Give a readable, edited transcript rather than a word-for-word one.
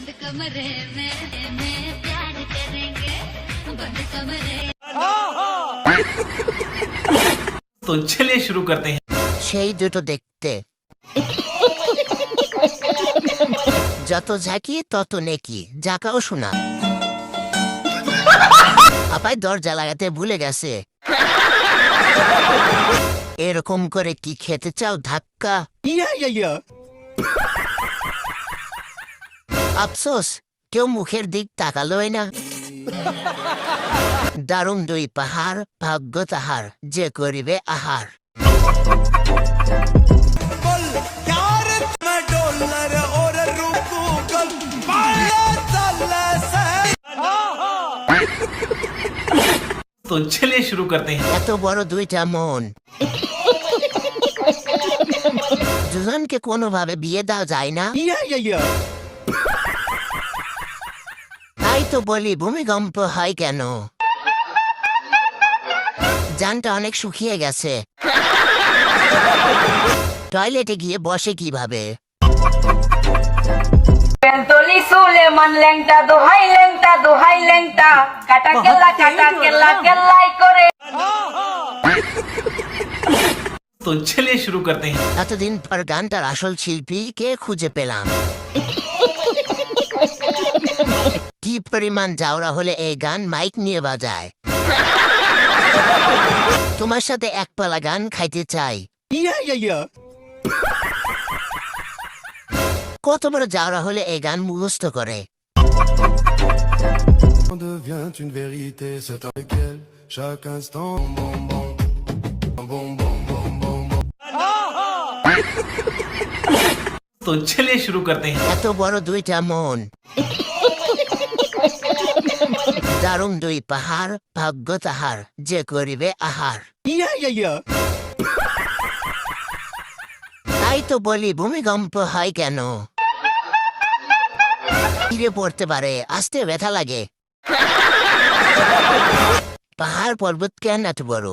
बंद कमरे में प्यार करेंगे बंद कमरे। तो चलिए शुरू करते हैं। সেই দুটো দেখতে যত ঝাঁকি তত নেকি জাকাও শোনা আপাই দরজা লাগাতে ভুলে গেছে এরকম করে কি খেতে চাও ধাক্কা আফসোস কেউ মুখের দিক তাকালোই না দারুণ দুই পাহাড় ভাগ্য তাহার যে করিবে আহার तो चलिए शुरू करते हैं। এত বড় দুইটা মন দুজনকে কোনোভাবে বিয়ে দেওয়া যায় না তাই তো বলি ভূমিকম্প হয় কেন জানটা অনেক শুকিয়ে গেছে টয়লেটে গিয়ে বসে কিভাবে Pentoli Suleman lengta duhai lengta kata kella kellai করে तो चलिए शुरू करते हैं। এতদিন পর গানটার আসল শিল্পী কে খুঁজে পেলাম কি পরিমাণ যাওরা হলে এই গান মাইক নিয়ে বাজায় তোমার সাথে এক পালা গান খাইতে চাই কত বড় যাওরা হলে এই গান মুখস্থ করে devient une vérité, c'est dans lequel chaque instant bon bon bon bon bon bon bon. तो चलिए शुरू करते हैं। এত বড় দুইটা মন দারুণ দুই পাহাড় ভাগ্য তাহার যে করিবে আহার তাই তো বলি ভূমিকম্প হয় কেন তীরে পড়তে পারে আসতে ব্যথা লাগে পাহাড় পর্বত কেন এত বড়